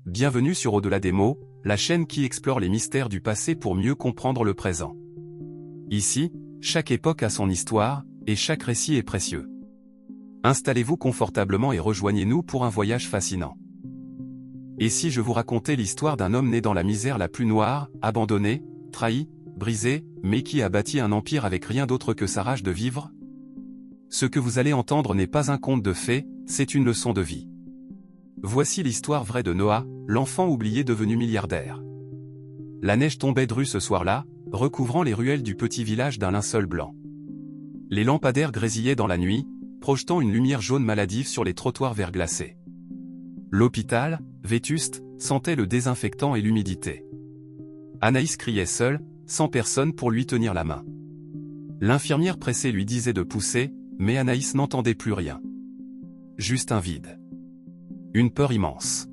bienvenue sur Au-delà des mots, la chaîne qui explore les mystères du passé pour mieux comprendre le présent. Ici, chaque époque a son histoire, et chaque récit est précieux. Installez-vous confortablement et rejoignez-nous pour un voyage fascinant. Et si je vous racontais l'histoire d'un homme né dans la misère la plus noire, abandonné, trahi, brisé, mais qui a bâti un empire avec rien d'autre que sa rage de vivre? Ce que vous allez entendre n'est pas un conte de fées, c'est une leçon de vie. Voici l'histoire vraie de Noah, l'enfant oublié devenu milliardaire. La neige tombait drue ce soir-là, recouvrant les ruelles du petit village d'un linceul blanc. Les lampadaires grésillaient dans la nuit, projetant une lumière jaune maladive sur les trottoirs verglacés. L'hôpital, vétuste, sentait le désinfectant et l'humidité. Anaïs criait seule, sans personne pour lui tenir la main. L'infirmière pressée lui disait de pousser, mais Anaïs n'entendait plus rien. Juste un vide. Une peur immense.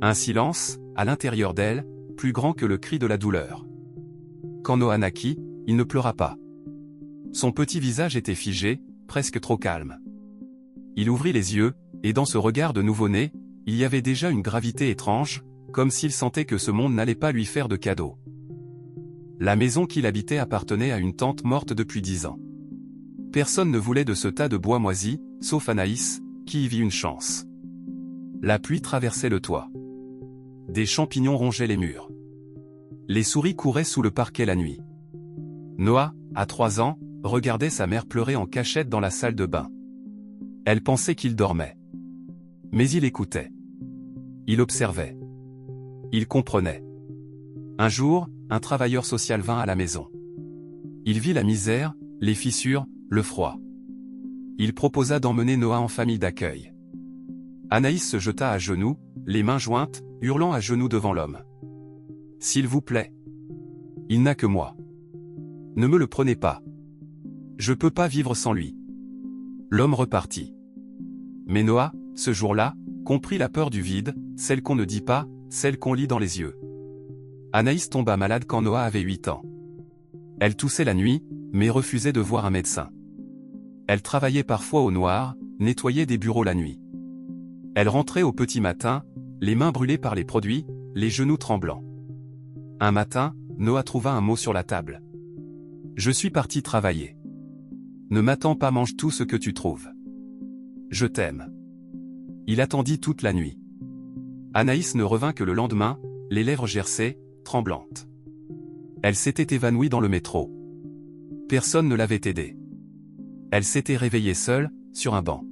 Un silence, à l'intérieur d'elle, plus grand que le cri de la douleur. Quand Noah naquit, il ne pleura pas. Son petit visage était figé, presque trop calme. Il ouvrit les yeux, et dans ce regard de nouveau-né, il y avait déjà une gravité étrange, comme s'il sentait que ce monde n'allait pas lui faire de cadeau. La maison qu'il habitait appartenait à une tante morte depuis 10 ans. Personne ne voulait de ce tas de bois moisi, sauf Anaïs, qui y vit une chance. La pluie traversait le toit. Des champignons rongeaient les murs. Les souris couraient sous le parquet la nuit. Noah, à 3 ans, regardait sa mère pleurer en cachette dans la salle de bain. Elle pensait qu'il dormait. Mais il écoutait. Il observait. Il comprenait. Un jour, un travailleur social vint à la maison. Il vit la misère, les fissures, le froid. Il proposa d'emmener Noah en famille d'accueil. Anaïs se jeta à genoux, les mains jointes, hurlant à genoux devant l'homme. « S'il vous plaît. Il n'a que moi. Ne me le prenez pas. Je peux pas vivre sans lui. » L'homme repartit. Mais Noah, ce jour-là, comprit la peur du vide, celle qu'on ne dit pas, celle qu'on lit dans les yeux. Anaïs tomba malade quand Noah avait 8 ans. Elle toussait la nuit, mais refusait de voir un médecin. Elle travaillait parfois au noir, nettoyait des bureaux la nuit. Elle rentrait au petit matin, les mains brûlées par les produits, les genoux tremblants. Un matin, Noah trouva un mot sur la table. « Je suis parti travailler. Ne m'attends pas, mange tout ce que tu trouves. Je t'aime. » Il attendit toute la nuit. Anaïs ne revint que le lendemain, les lèvres gercées, tremblantes. Elle s'était évanouie dans le métro. Personne ne l'avait aidée. Elle s'était réveillée seule, sur un banc.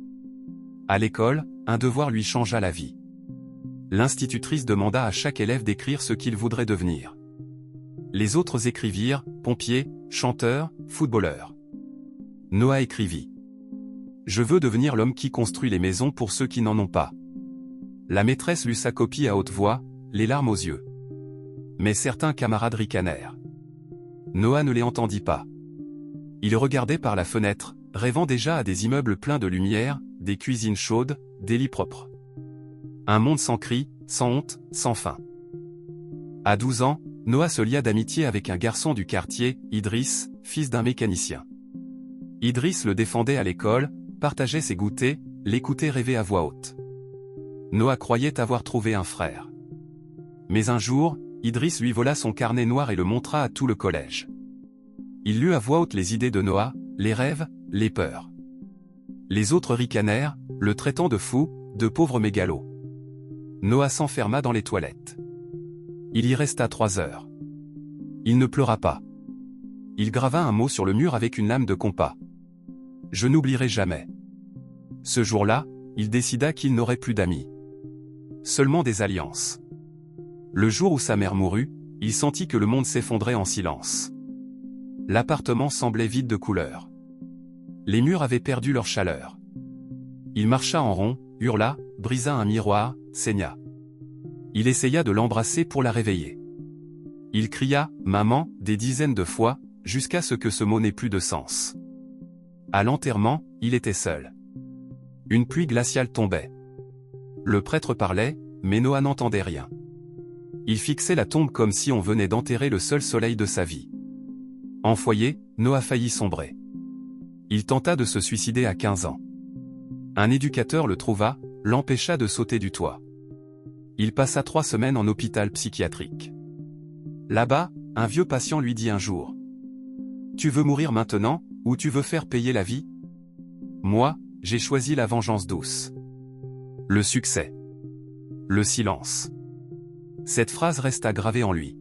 À l'école, un devoir lui changea la vie. L'institutrice demanda à chaque élève d'écrire ce qu'il voudrait devenir. Les autres écrivirent, pompier, chanteur, footballeur. Noah écrivit. « Je veux devenir l'homme qui construit les maisons pour ceux qui n'en ont pas. » La maîtresse lut sa copie à haute voix, les larmes aux yeux. Mais certains camarades ricanèrent. Noah ne les entendit pas. Il regardait par la fenêtre, rêvant déjà à des immeubles pleins de lumière, des cuisines chaudes, des lits propres. Un monde sans cris, sans honte, sans fin. À 12 ans, Noah se lia d'amitié avec un garçon du quartier, Idriss, fils d'un mécanicien. Idriss le défendait à l'école, partageait ses goûters, l'écoutait rêver à voix haute. Noah croyait avoir trouvé un frère. Mais un jour, Idriss lui vola son carnet noir et le montra à tout le collège. Il lut à voix haute les idées de Noah, les rêves, les peurs. Les autres ricanèrent, le traitant de fou, de pauvre mégalo. Noah s'enferma dans les toilettes. Il y resta 3 heures. Il ne pleura pas. Il grava un mot sur le mur avec une lame de compas. « Je n'oublierai jamais. » Ce jour-là, il décida qu'il n'aurait plus d'amis. Seulement des alliances. Le jour où sa mère mourut, il sentit que le monde s'effondrait en silence. L'appartement semblait vide de couleur. Les murs avaient perdu leur chaleur. Il marcha en rond, hurla, brisa un miroir, saigna. Il essaya de l'embrasser pour la réveiller. Il cria « Maman » des dizaines de fois, jusqu'à ce que ce mot n'ait plus de sens. À l'enterrement, il était seul. Une pluie glaciale tombait. Le prêtre parlait, mais Noah n'entendait rien. Il fixait la tombe comme si on venait d'enterrer le seul soleil de sa vie. En foyer, Noah faillit sombrer. Il tenta de se suicider à 15 ans. Un éducateur le trouva, l'empêcha de sauter du toit. Il passa 3 semaines en hôpital psychiatrique. Là-bas, un vieux patient lui dit un jour: « Tu veux mourir maintenant, ou tu veux faire payer la vie? Moi, j'ai choisi la vengeance douce. » Le succès. Le silence. Cette phrase resta gravée en lui.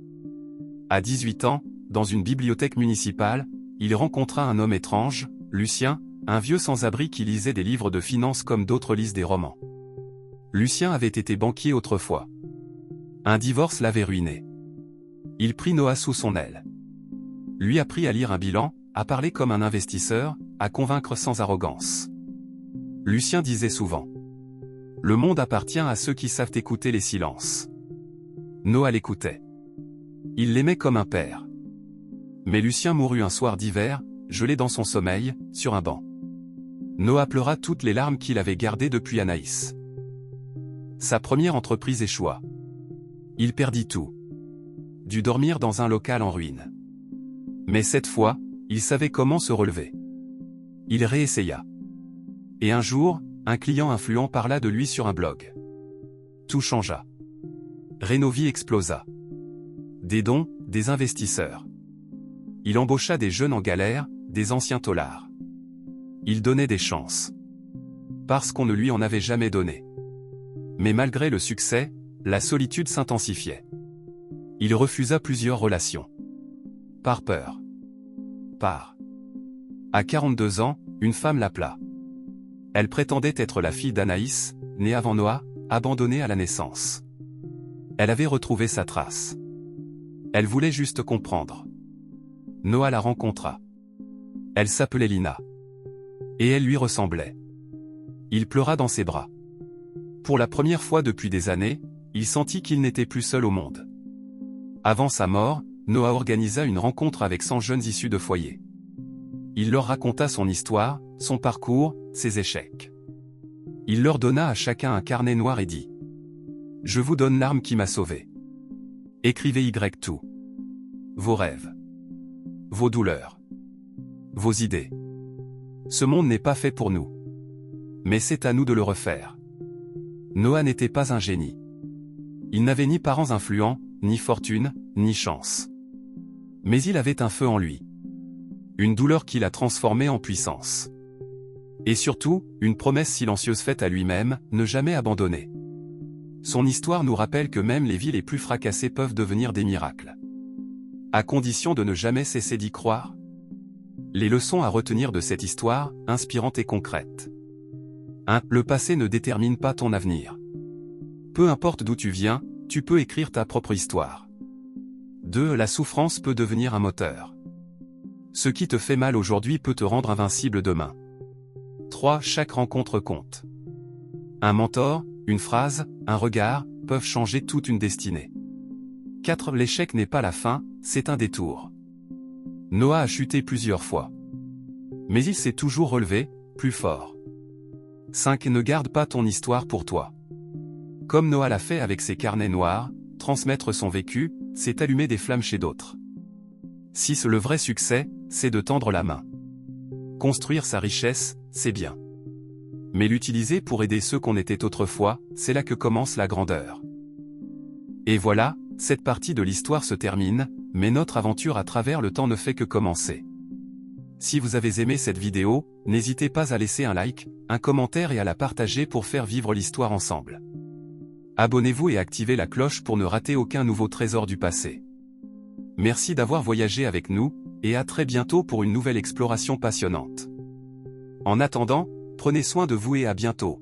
À 18 ans, dans une bibliothèque municipale, il rencontra un homme étrange, Lucien, un vieux sans-abri qui lisait des livres de finance comme d'autres lisent des romans. Lucien avait été banquier autrefois. Un divorce l'avait ruiné. Il prit Noah sous son aile. Lui apprit à lire un bilan, à parler comme un investisseur, à convaincre sans arrogance. Lucien disait souvent: « Le monde appartient à ceux qui savent écouter les silences. » Noah l'écoutait. Il l'aimait comme un père. Mais Lucien mourut un soir d'hiver, gelé dans son sommeil, sur un banc. Noah pleura toutes les larmes qu'il avait gardées depuis Anaïs. Sa première entreprise échoua. Il perdit tout. Dut dormir dans un local en ruine. Mais cette fois, il savait comment se relever. Il réessaya. Et un jour, un client influent parla de lui sur un blog. Tout changea. Rénovie explosa. Des dons, des investisseurs. Il embaucha des jeunes en galère, des anciens taulards. Il donnait des chances. Parce qu'on ne lui en avait jamais donné. Mais malgré le succès, la solitude s'intensifiait. Il refusa plusieurs relations. Par peur. À 42 ans, une femme l'appela. Elle prétendait être la fille d'Anaïs, née avant Noah, abandonnée à la naissance. Elle avait retrouvé sa trace. Elle voulait juste comprendre. Noah la rencontra. Elle s'appelait Lina. Et elle lui ressemblait. Il pleura dans ses bras. Pour la première fois depuis des années, il sentit qu'il n'était plus seul au monde. Avant sa mort, Noah organisa une rencontre avec 100 jeunes issus de foyers. Il leur raconta son histoire, son parcours, ses échecs. Il leur donna à chacun un carnet noir et dit: « Je vous donne l'arme qui m'a sauvé. Écrivez tout. Vos rêves. Vos douleurs. Vos idées. Ce monde n'est pas fait pour nous. Mais c'est à nous de le refaire. » Noah n'était pas un génie. Il n'avait ni parents influents, ni fortune, ni chance. Mais il avait un feu en lui. Une douleur qui l'a transformé en puissance. Et surtout, une promesse silencieuse faite à lui-même, ne jamais abandonner. Son histoire nous rappelle que même les vies les plus fracassées peuvent devenir des miracles. À condition de ne jamais cesser d'y croire. Les leçons à retenir de cette histoire, inspirante et concrète. 1. Le passé ne détermine pas ton avenir. Peu importe d'où tu viens, tu peux écrire ta propre histoire. 2. La souffrance peut devenir un moteur. Ce qui te fait mal aujourd'hui peut te rendre invincible demain. 3. Chaque rencontre compte. Un mentor, une phrase, un regard, peuvent changer toute une destinée. 4. L'échec n'est pas la fin, c'est un détour. Noah a chuté plusieurs fois. Mais il s'est toujours relevé, plus fort. 5. Ne garde pas ton histoire pour toi. Comme Noah l'a fait avec ses carnets noirs, transmettre son vécu, c'est allumer des flammes chez d'autres. 6. Le vrai succès, c'est de tendre la main. Construire sa richesse, c'est bien. Mais l'utiliser pour aider ceux qu'on était autrefois, c'est là que commence la grandeur. Et voilà, cette partie de l'histoire se termine, mais notre aventure à travers le temps ne fait que commencer. Si vous avez aimé cette vidéo, n'hésitez pas à laisser un like, un commentaire et à la partager pour faire vivre l'histoire ensemble. Abonnez-vous et activez la cloche pour ne rater aucun nouveau trésor du passé. Merci d'avoir voyagé avec nous, et à très bientôt pour une nouvelle exploration passionnante. En attendant, prenez soin de vous et à bientôt.